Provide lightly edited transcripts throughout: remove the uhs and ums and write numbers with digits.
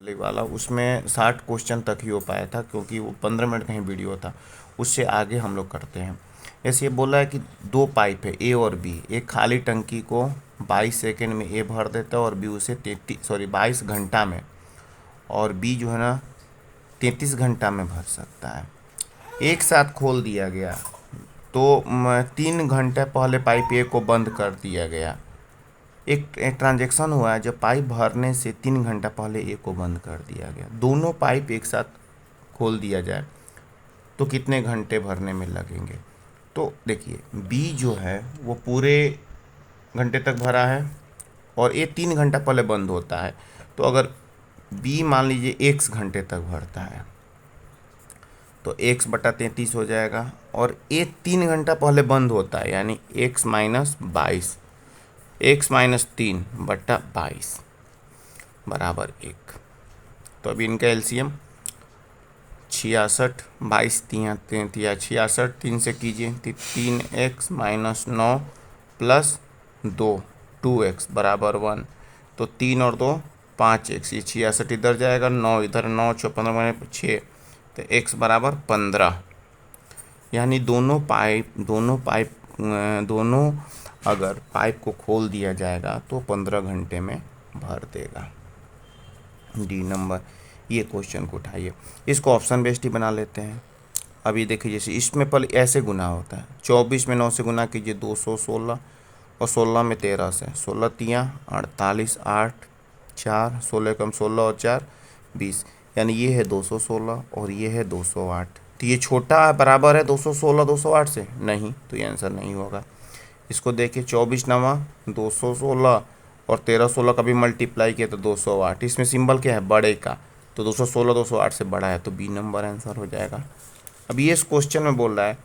वाला उसमें 60 क्वेश्चन तक ही हो पाया था, क्योंकि वो 15 मिनट का ही वीडियो था। उससे आगे हम लोग करते हैं। ऐसे ये बोला है कि दो पाइप है ए और बी। एक खाली टंकी को 22 सेकेंड में ए भर देता है और बी उसे 22 घंटा में, और बी जो है ना 33 घंटा में भर सकता है। एक साथ खोल दिया गया तो 3 घंटे पहले पाइप ए को बंद कर दिया गया। एक ट्रांजैक्शन हुआ है जब पाइप भरने से 3 घंटा पहले ए को बंद कर दिया गया। दोनों पाइप एक साथ खोल दिया जाए तो कितने घंटे भरने में लगेंगे। तो देखिए बी जो है वो पूरे घंटे तक भरा है और ए 3 घंटा पहले बंद होता है। तो अगर बी मान लीजिए एक्स घंटे तक भरता है तो x/33 हो जाएगा, और ए 3 घंटा पहले बंद होता है यानी x-22, x-3/22 बराबर 1। तो अभी इनका एलसीएम 66, 22 तिया 66, 3 से कीजिए 3x-9 प्लस 2x बराबर 1। तो 3 और 2 5x, ये 66 इधर जाएगा, 9 इधर, 9 6 15 6, तो x बराबर 15। यानी दोनों अगर पाइप को खोल दिया जाएगा तो 15 घंटे में भर देगा। डी नंबर, ये क्वेश्चन को उठाइए। इसको ऑप्शन बेस्ड ही बना लेते हैं। अभी देखिए जैसे इसमें पहले ऐसे गुना होता है, 24 में 9 से गुना कीजिए 216, और 16 में 13 से, 16 तियाँ 48, 8 4, 16 कम 16 और 4 20, यानी ये है 216 और ये है 208। तो ये छोटा बराबर है 216 208 से? नहीं, तो ये आंसर नहीं होगा। इसको देखिए 24 नवा 216 और 13 16 का भी मल्टीप्लाई किया तो 208। इसमें सिंबल क्या है? बड़े का, तो 216 208 से बड़ा है, तो बी नंबर आंसर हो जाएगा। अब ये इस क्वेश्चन में बोल रहा है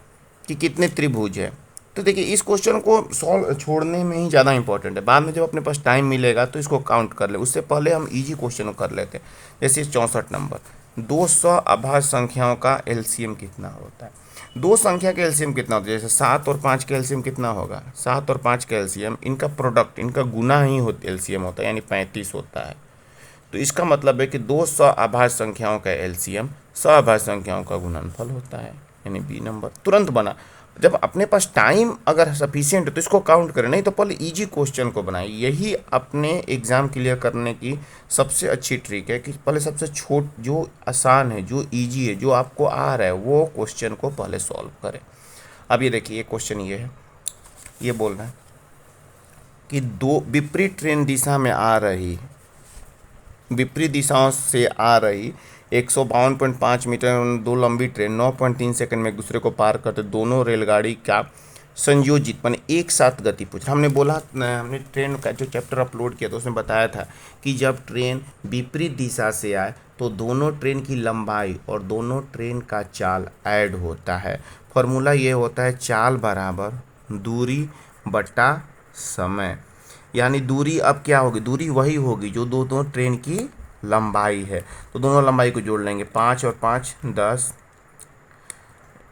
कि कितने त्रिभुज है। तो देखिए इस क्वेश्चन को सॉल्व छोड़ने में ही ज़्यादा इंपॉर्टेंट है, बाद में जब अपने पास टाइम मिलेगा तो इसको काउंट कर ले। उससे पहले हम इजी क्वेश्चन को कर लेते हैं। जैसे 64 नंबर, 200 अभाज्य संख्याओं का एलसीएम कितना होता है। दो संख्या का एलसीएम कितना होता है? जैसे 7 और 5 का एलसीएम कितना होगा? 7 और 5 का एलसीएम, इनका प्रोडक्ट, इनका गुना ही एलसीएम होता है, यानी 35 होता है। तो इसका मतलब है कि 200 अभाज्य संख्याओं का एलसीएम सभाज्य संख्याओं का गुणनफल होता है, यानी बी नंबर तुरंत बना। जब अपने पास टाइम अगर सफिशिएंट है तो इसको काउंट करें, नहीं तो पहले इजी क्वेश्चन को बनाए। यही अपने एग्जाम क्लियर करने की सबसे अच्छी ट्रिक है कि पहले सबसे छोट, जो आसान है, जो इजी है, जो आपको आ रहा है, वो क्वेश्चन को पहले सॉल्व करें। अब ये देखिए ये क्वेश्चन ये है, ये बोल रहा है कि दो विपरीत ट्रेन दिशा में आ रही, विपरीत दिशाओं से आ रही 152.5 मीटर दो लंबी ट्रेन 9.3 सेकंड में एक दूसरे को पार करते दोनों रेलगाड़ी का संयोजित माने एक साथ गति पूछ। हमने बोला, हमने ट्रेन का जो चैप्टर अपलोड किया था उसमें बताया था कि जब ट्रेन विपरीत दिशा से आए तो दोनों ट्रेन की लंबाई और दोनों ट्रेन का चाल ऐड होता है। फॉर्मूला ये होता है चाल बराबर दूरी बटा समय, यानी दूरी अब क्या होगी? दूरी वही होगी जो दोनों ट्रेन की लंबाई है। तो दोनों लंबाई को जोड़ लेंगे, 5 और 5 10,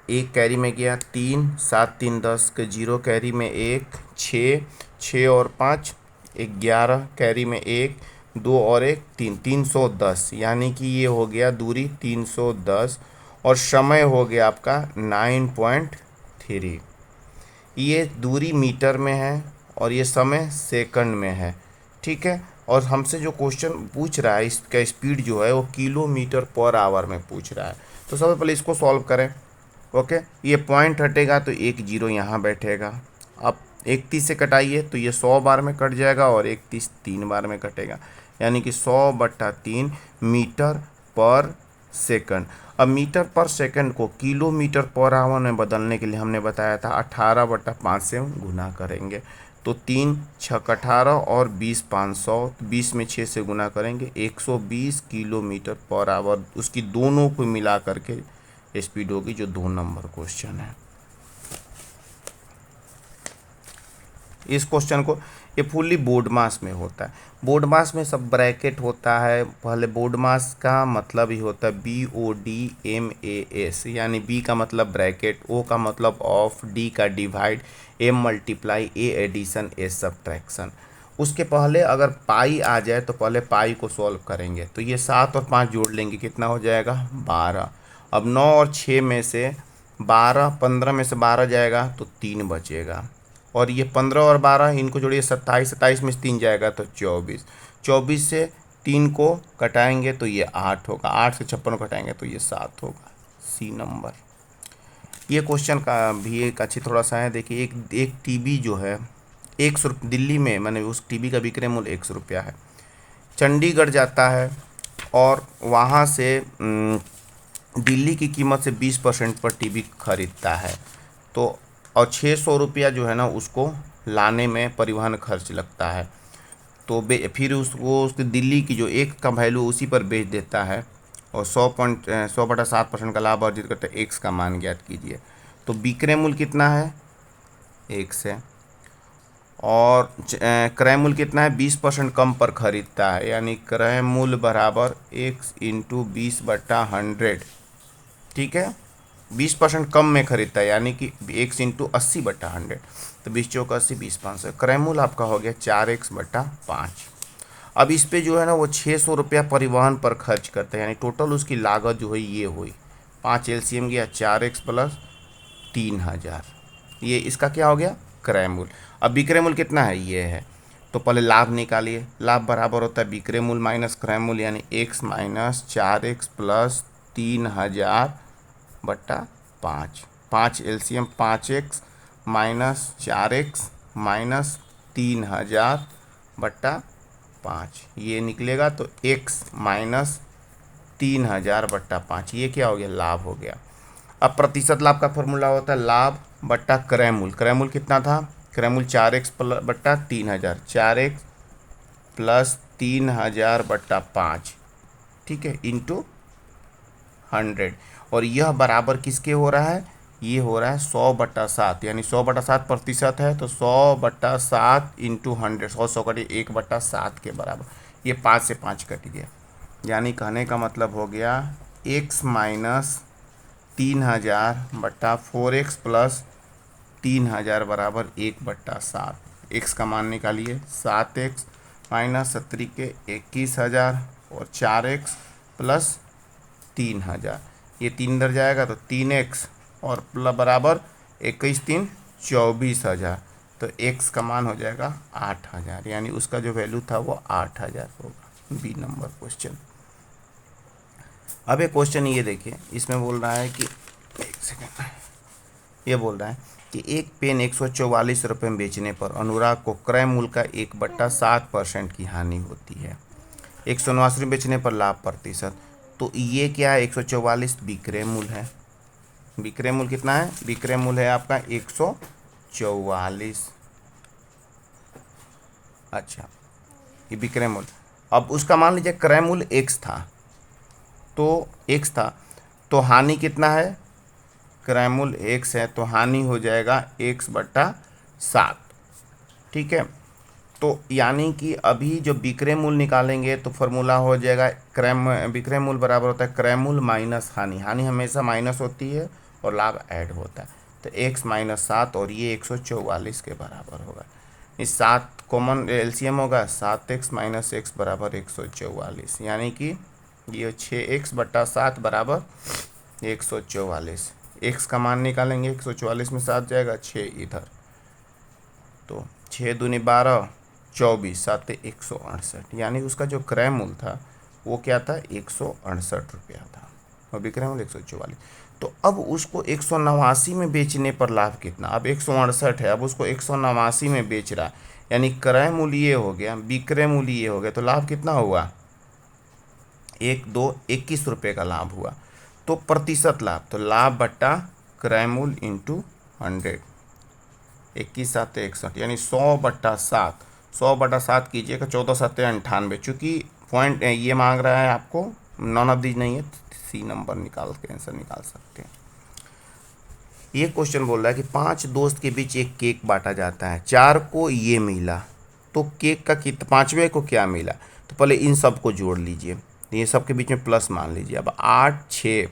एक कैरी में गया 3, 7 3 10 के 0 कैरी में 1, 6 6 और 5 11 कैरी में 1, 2 और 1 3, 310, यानी कि ये हो गया दूरी 310, और समय हो गया आपका 9.3। ये दूरी मीटर में है और ये समय सेकंड में है, ठीक है। और हमसे जो क्वेश्चन पूछ रहा है इसका स्पीड जो है वो किलोमीटर पर आवर में पूछ रहा है। तो सबसे पहले इसको सॉल्व करें। ओके, ये पॉइंट हटेगा तो एक जीरो यहाँ बैठेगा। अब 31 से कटाइए तो ये 100 बार में कट जाएगा और 31 3 बार में कटेगा, यानी कि 100/3 मीटर पर सेकंड। अब मीटर पर सेकंड को किलोमीटर पर आवर में बदलने के लिए हमने बताया था 18/5 से गुना करेंगे। तो 3 6 18 और 20 500, 20 में 6 से गुना करेंगे 120 किलोमीटर पर आवर। उसकी दोनों को मिला करके स्पीड होगी, जो 2 नंबर क्वेश्चन है। इस क्वेश्चन को ये फुल्ली बोर्ड मास में होता है। बोर्ड मास में सब ब्रैकेट होता है। पहले बोर्ड मास का मतलब ही होता है BODMAS, यानी B का मतलब ब्रैकेट, O का मतलब ऑफ, D का divide, M multiply, A addition, S subtraction. उसके पहले अगर पाई आ जाए तो पहले पाई को सॉल्व करेंगे। तो ये 7 और 5 जोड़ लेंगे, कितना हो जाएगा 12। अब 9 और 6 में से 12, 15 में से 12 जाएगा तो 3 बचेगा। और ये 15 और 12 इनको जोड़िए 27, 27 में से 3 जाएगा तो 24, 24 से 3 को कटाएंगे तो ये 8 होगा, 8 से 56 को कटाएंगे तो ये 7 होगा। सी नंबर। ये क्वेश्चन का भी एक अच्छी थोड़ा सा है, देखिए एक टीवी जो है 100 दिल्ली में, मैंने उस टीवी का विक्रय मूल्य 100 रुपया है। चंडीगढ़ जाता है और वहाँ से दिल्ली की कीमत से 20% पर टीवी खरीदता है। तो और 600 रुपया जो है ना उसको लाने में परिवहन खर्च लगता है। तो फिर उसको उसकी दिल्ली की जो एक का वैल्यू उसी पर बेच देता है और 100/7% का लाभ अर्जित करते हैं। एक्स का मान ज्ञात कीजिए। तो विक्रय मूल्य कितना है, एक्स है, और क्रय मूल्य कितना है, 20% कम पर खरीदता है, यानी क्रय मूल्य बराबर एक्स इंटू 20/100। ठीक है, 20% कम में खरीदता है, यानी कि एक्स इंटू 80/100। तो 20 चौका 80, 20/500। क्रय मूल्य आपका हो गया 4x/5। अब इस पे जो है ना वो 600 रुपया परिवहन पर खर्च करते हैं, यानी टोटल उसकी लागत जो है ये हुई 5 एलसीएम गया 4x प्लस 3000। ये इसका क्या हो गया, क्रय मूल्य। अब विक्रय मूल्य कितना है, ये है। तो पहले लाभ निकालिए। लाभ बराबर होता है विक्रय मूल्य माइनस क्रय मूल्य, यानी x minus 4x plus 3000/5। 5 LCM 5x minus 4x minus 3000/5, ये निकलेगा। तो x माइनस 3000/5, ये क्या हो गया, लाभ हो गया। अब प्रतिशत लाभ का फॉर्मूला होता है लाभ बट्टा क्रय मूल्य। क्रय मूल्य कितना था, क्रय मूल्य 4x/3000, 4x प्लस 3000/5, ठीक है, इंटू 100। और यह बराबर किसके हो रहा है, ये हो रहा है 100/7, यानी 100/7 प्रतिशत है। तो 100/7 इंटू 100, 100 कटिए 1/7 के बराबर। ये 5 से 5 कट गया, यानी कहने का मतलब हो गया x माइनस 3000/4x प्लस 3000 बराबर 1/7। एक्स का मान निकालिए, 7x माइनस 70 के 21,000 और 4x प्लस 3000। ये 3 इधर जाएगा तो 3x और प्लस बराबर 21 3 24,000। तो x का मान हो जाएगा 8000, यानी उसका जो वैल्यू था वो 8000 होगा। B number question. अब एक क्वेश्चन ये देखिए, इसमें बोल रहा है कि एक सेकेंड, ये बोल रहा है कि एक पेन 144 रुपये में बेचने पर अनुराग को क्रय मूल्य का 1/7% की हानि होती है। 189 बेचने पर लाभ प्रतिशत। तो ये क्या है, 144 विक्रय मूल्य है। विक्रय मूल्य कितना है, विक्रय मूल्य है आपका 144। अच्छा, ये विक्रय मूल्य। अब उसका मान लीजिए क्रय मूल्य एक्स था, तो एक्स था, तो हानि कितना है, क्रय मूल्य एक्स है, तो हानि हो जाएगा x/7। ठीक है, तो यानी कि अभी जो विक्रय मूल्य निकालेंगे तो फॉर्मूला हो जाएगा विक्रय मूल्य बराबर होता है क्रय मूल्य माइनस हानि। हानि हमेशा माइनस होती है और लाभ ऐड होता है। तो x माइनस 7 और ये 144 के बराबर होगा। इस 7 कॉमन एलसीएम होगा, 7x माइनस x बराबर 144, यानी कि ये 6x/7 बराबर 144। x का मान निकालेंगे, 144 में 7 जाएगा, 6 इधर, तो 6 दूनी 12, 24, 7 168, यानी उसका जो क्रय मूल्य था वो क्या था, 168 रुपया था और विक्रय मूल्य 144। तो अब उसको 189 में बेचने पर लाभ कितना, अब 168 है, अब उसको 189 में बेच रहा है, यानी क्रय मूल्य ये हो गया, विक्रय मूल्य ये हो गया, तो लाभ कितना हुआ, 21 रुपये का लाभ हुआ। तो प्रतिशत लाभ, तो लाभ बट्टा क्रय मूल्य इंटू 100, 21 7 61, यानी 100/7, 100/7 कीजिएगा, 14 7 98। चूँकि पॉइंट ये मांग रहा है आपको, नॉन ऑफ दीज नहीं है, सी नंबर निकाल के आंसर निकाल सकते हैं। ये क्वेश्चन बोल रहा है कि 5 दोस्त के बीच एक केक बांटा जाता है, 4 को ये मिला, तो केक का कितना, 5वें को क्या मिला। तो पहले इन सब को जोड़ लीजिए, ये सब के बीच में प्लस मान लीजिए। अब 8 6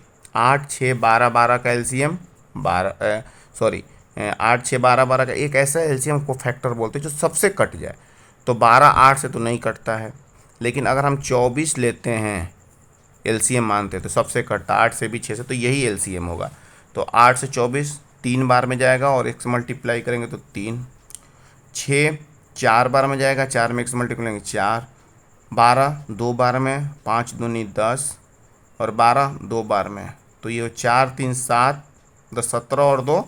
12 12 का एलसीएम 12, सॉरी 8 6 12 12 का एक ऐसा एलसीएम को फैक्टर बोलते हैं जो सबसे कट जाए। तो 12 8 से तो नहीं कटता है, लेकिन अगर हम 24 लेते हैं एलसीएम मानते हैं तो सबसे कटता, 8 से भी 6 से, तो यही एलसीएम होगा। तो 8 से 24 3 बार में जाएगा और एक से मल्टीप्लाई करेंगे तो 3, 6 4 बार में जाएगा, 4 में एक से मल्टीप्लाई करेंगे 4, 12 2 बार में, 5 दूनी 10 और 12 2 बार में, तो ये 4 3 7 10 17 और 2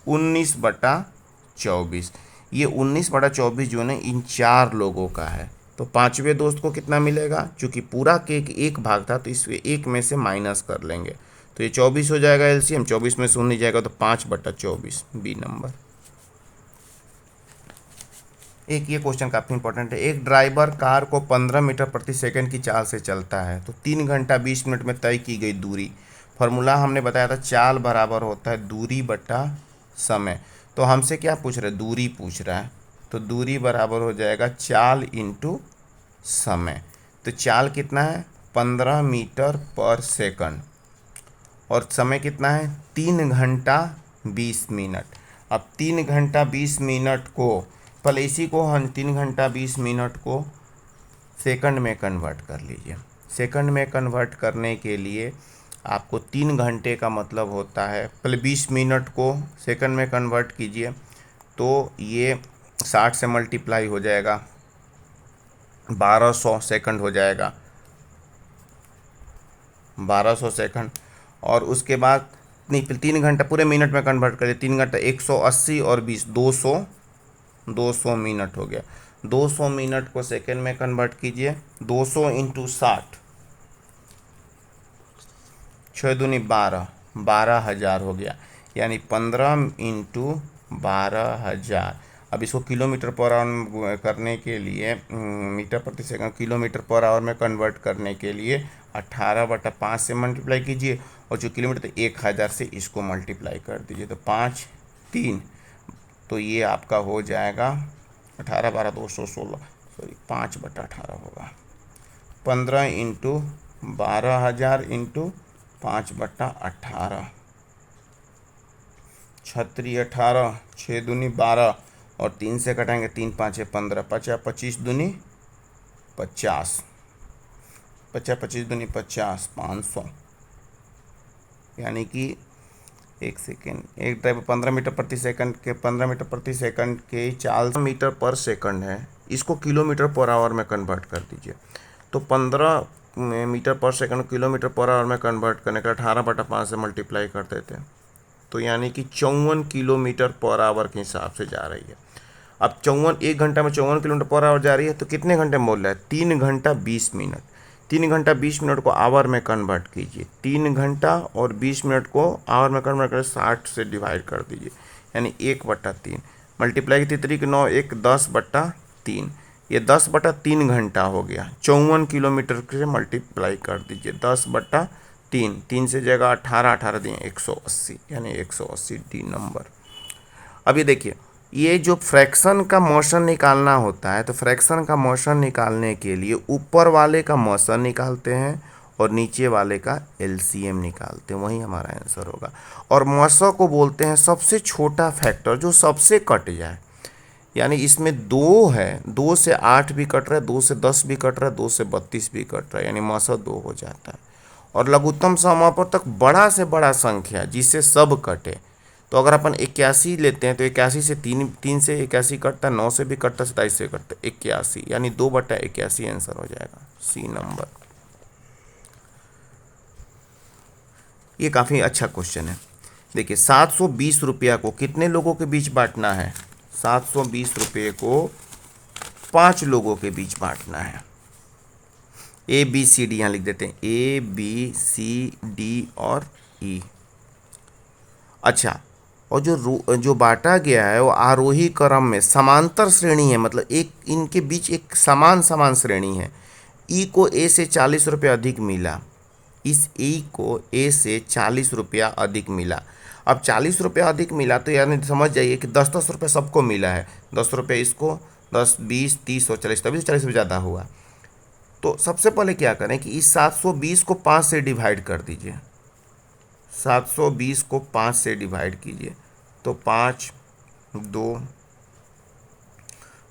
19/24। ये 19/24 जो है ना इन 4 लोगों का है। तो पांचवें दोस्त को कितना मिलेगा, चूंकि पूरा केक एक भाग था तो इसमें एक में से माइनस कर लेंगे, तो ये 24 हो जाएगा एलसीएम, 24 में से 19 जाएगा तो 5/24 बी नंबर। एक ये क्वेश्चन काफ़ी इंपॉर्टेंट है। एक ड्राइवर कार को 15 मीटर प्रति सेकंड की चाल से चलता है तो 3 घंटा 20 मिनट में तय की गई दूरी, फॉर्मूला हमने बताया था चाल बराबर होता है दूरी बटा समय। तो हमसे क्या पूछ रहा है, दूरी पूछ रहा है, तो दूरी बराबर हो जाएगा चाल इंटू समय। तो चाल कितना है 15 मीटर पर सेकंड और समय कितना है 3 घंटा 20 मिनट। अब 3 घंटा 20 मिनट को, पहले इसी को हम 3 घंटा 20 मिनट को सेकंड में कन्वर्ट कर लीजिए। सेकंड में कन्वर्ट करने के लिए आपको 3 घंटे का मतलब होता है, पहले 20 मिनट को सेकंड में कन्वर्ट कीजिए तो ये 60 से मल्टीप्लाई हो जाएगा, 1200 सेकंड हो जाएगा, 1200 सेकंड। और उसके बाद नहीं, 3 घंटा पूरे मिनट में कन्वर्ट करिए, 3 घंटा 180 और 20 200 मिनट हो गया। 200 मिनट को सेकंड में कन्वर्ट कीजिए, 200 इंटू 60, 6 दूनी 12, 12,000 हो गया, यानी 15 इंटू 12,000। अब इसको किलोमीटर पर आवर करने के लिए, मीटर प्रति सेकंड किलोमीटर पर आवर में कन्वर्ट करने के लिए 18/5 से मल्टीप्लाई कीजिए और जो किलोमीटर 1000 से इसको मल्टीप्लाई कर दीजिए, तो 5 3, तो ये आपका हो जाएगा 18 12 216, सॉरी 5/18 होगा। 15 इंटू 12,000 इंटू 5/18, 36 18, 6 दूनी 12 और 3 से कटाएंगे 3 5 15, 50 25 दूनी 50, 50 25 दूनी 50, 500, यानी कि एक सेकेंड, एक ड्राइवर 15 मीटर प्रति सेकंड के 15 मीटर प्रति सेकंड के 4 मीटर पर सेकंड है, इसको किलोमीटर पर आवर में कन्वर्ट कर दीजिए। तो 15 मीटर पर सेकंड किलोमीटर पर आवर में कन्वर्ट करने का 18/5 से मल्टीप्लाई कर देते हैं, तो यानी कि 54 किलोमीटर पर आवर के हिसाब से जा रही है। अब 54, 1 घंटा में 54 किलोमीटर पर आवर जा रही है, तो कितने घंटे में बोल रहा है 3 घंटा 20 मिनट। 3 घंटा 20 मिनट को आवर में कन्वर्ट कीजिए, 3 घंटा और 20 मिनट को आवर में कन्वर्ट कर 60 से डिवाइड कर दीजिए, यानी 1/3 मल्टीप्लाई की 3 9 1 10/3, ये 10/3 घंटा हो गया। 54 किलोमीटर से मल्टीप्लाई कर दीजिए 10/3, 3 से जगह 18 18 दिए 180, यानी 180 डी नंबर। अभी देखिए ये जो फ्रैक्शन का मोशन निकालना होता है, तो फ्रैक्शन का मोशन निकालने के लिए ऊपर वाले का मोशन निकालते हैं और नीचे वाले का एलसीएम निकालते हैं, वही हमारा आंसर होगा। और मोशन को बोलते हैं सबसे छोटा फैक्टर जो सबसे कट जाए, यानी इसमें 2 है, 2 से 8 भी कट रहा है, 2 से 10 भी कट रहा है, 2 से 32 भी कट रहा है, यानी मोशन 2 हो जाता है। और लघुत्तम समापन तक बड़ा से बड़ा संख्या जिससे सब कटे, तो अगर अपन 81 लेते हैं तो 81 से 3 से 81 कटता है, 9 से भी कटता है, 27 से कटता है, 81, यानी 2/81 आंसर हो जाएगा सी नंबर। ये काफ़ी अच्छा क्वेश्चन है। देखिए 720 रुपया को कितने लोगों के बीच बांटना है, 720 रुपये को 5 लोगों के बीच बांटना है। ए बी सी डी यहाँ लिख देते हैं, ए बी सी डी और ई। अच्छा, और जो बांटा गया है वो आरोही क्रम में समांतर श्रेणी है, मतलब एक इनके बीच एक समान श्रेणी है। ई को ए से 40 रुपया अधिक मिला, इस ई को ए से 40 रुपया अधिक मिला। अब 40 रुपया अधिक मिला तो यानी समझ जाइए कि 10-10 रुपये सबको मिला है, 10 रुपये इसको, 10 20 30 और 40, तभी 40 से ज़्यादा हुआ। तो सबसे पहले क्या करें कि इस 720 को 5 से डिवाइड कर दीजिए, 720 को 5 से डिवाइड कीजिए, तो 5 2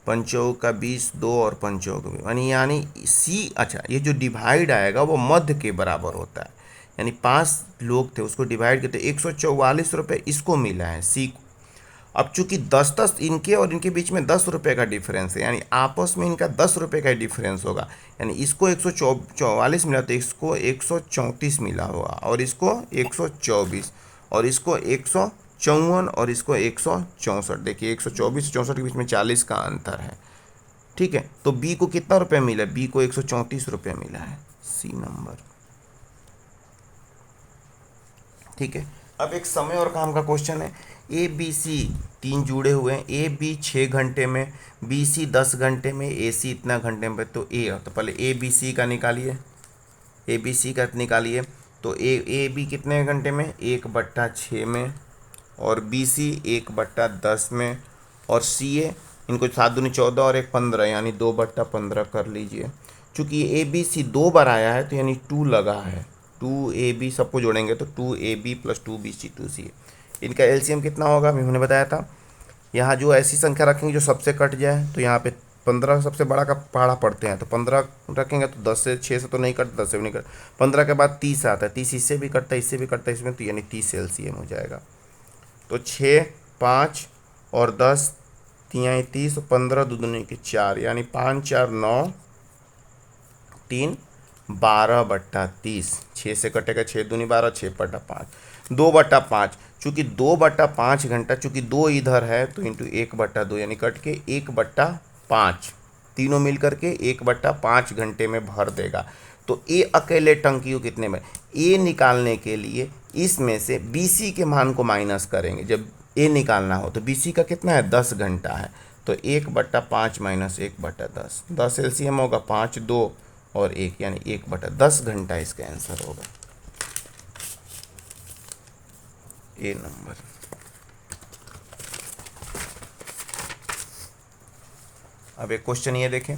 पंचौक का 20, 2 और पंचौक यानी सी। अच्छा, ये जो डिवाइड आएगा वो मध्य के बराबर होता है, यानी 5 लोग थे उसको डिवाइड करते 144 रुपये इसको मिला है सी को। अब चूंकि 10-10 इनके और इनके बीच में 10 रुपये का डिफरेंस है, यानी आपस में इनका 10 रुपये का डिफरेंस होगा, यानी इसको 144 मिला तो इसको 134 मिला होगा, और इसको 124, और इसको 154, और इसको 164। देखिए 124 64 के बीच में 40 का अंतर है। ठीक है, तो बी को कितना रुपये मिला? बी को 134 रुपये मिला है, सी नंबर। ठीक है, अब एक समय और काम का क्वेश्चन है। ए बी सी 3 जुड़े हुए हैं, ए बी 6 घंटे में, बी सी 10 घंटे में, ए सी इतना घंटे में। तो पहले ए बी सी का निकालिए, ए बी सी का निकालिए। तो ए बी कितने घंटे में? 1/6 में, और बी सी 1/10 में, और सी ए इनको 7 दूनी 14 और 1 15, यानी 2/15 कर लीजिए। चूँकि ए बी सी 2 बार आया है तो यानी 2 लगा है, 2AB सबको जोड़ेंगे तो 2AB + 2BC 2CA। इनका एलसीएम कितना होगा? अभी हमने बताया था। यहाँ जो ऐसी संख्या रखेंगे जो सबसे कट जाए, तो यहाँ पे 15 सबसे बड़ा का पहाड़ा पढ़ते हैं, तो 15 रखेंगे तो 10 से 6 से तो नहीं कटता, 10 से भी नहीं कटता। 15 के बाद 30 आता है, 30 इससे भी कटता है, इससे भी कटता है, इसमें तो यानी 30 एलसीएम हो जाएगा। तो 6, 5 और 10 3 30, 15 2 दूनी के 4, यानी 5 4 9 3 12/30। 6 से कटेगा 6 दूनी 12, 6/5, 2/5। चूँकि 2/5 घंटा, चूँकि 2 इधर है तो इंटू 1/2, यानी कट के 1/5, तीनों मिल करके 1/5 घंटे में भर देगा। तो ए अकेले टंकी को कितने में? ए निकालने के लिए इसमें से बी सी के मान को माइनस करेंगे। जब ए निकालना हो तो बी सी का कितना है? 10 घंटा है, तो 1/5 - 1/10, 10 एलसीएम होगा, 5 2 और 1, यानी 1/10 घंटा इसका आंसर होगा, ए नंबर। अब एक क्वेश्चन ये देखें।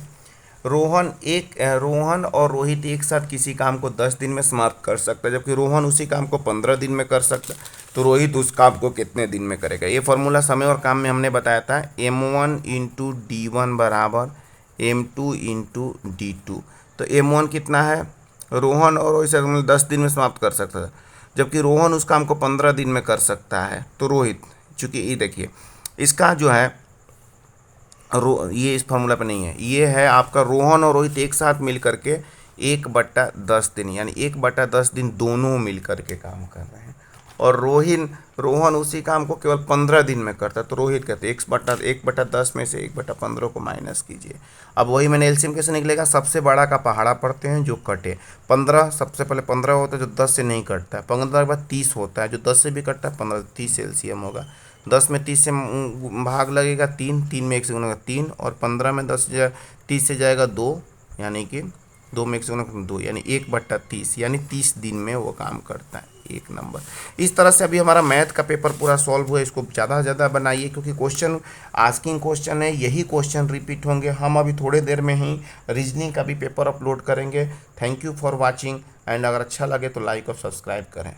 रोहन और रोहित एक साथ किसी काम को 10 दिन में समाप्त कर सकता है, जबकि रोहन उसी काम को 15 दिन में कर सकता है, तो रोहित उस काम को कितने दिन में करेगा? ये फॉर्मूला समय और काम में हमने बताया था, M1 × D1 बराबर M2 × D2। तो M1 कितना है? रोहन और रोहित से 10 दिन में समाप्त कर सकता है, जबकि रोहन उस काम को 15 दिन में कर सकता है। तो रोहित, चूँकि ये देखिए इसका जो है ये इस फार्मूला पे नहीं है, ये है आपका रोहन और रोहित एक साथ मिल करके 1/10 दिन, यानी 1/10 दिन दोनों मिल करके काम कर रहे हैं, और रोहन उसी काम को केवल 15 दिन में करता है। तो रोहित कहते हैं 1/10 में से 1/15 को माइनस कीजिए। अब वही मैंने एलसीएम कैसे निकलेगा? सबसे बड़ा का पहाड़ा पढ़ते हैं जो कटे। 15 सबसे पहले 15 होता है जो 10 से नहीं कटता है, 15 के बाद 30 होता है जो 10 से भी कटता है, 15 30 एलसीएम होगा। 10 में 30 से भाग लगेगा 3, 3 में 1 से गुना 3, और 15 में 30 से जाएगा 2, यानी कि 2 में 1 से गुना 2, यानी 1/30, यानी 30 दिन में वो काम करता है, एक नंबर। इस तरह से अभी हमारा मैथ का पेपर पूरा सॉल्व हुआ है। इसको ज़्यादा से ज़्यादा बनाइए, क्योंकि क्वेश्चन आस्किंग क्वेश्चन है, यही क्वेश्चन रिपीट होंगे। हम अभी थोड़े देर में ही रीजनिंग का भी पेपर अपलोड करेंगे। Thank you for watching, and अगर अच्छा लगे तो लाइक और सब्सक्राइब करें।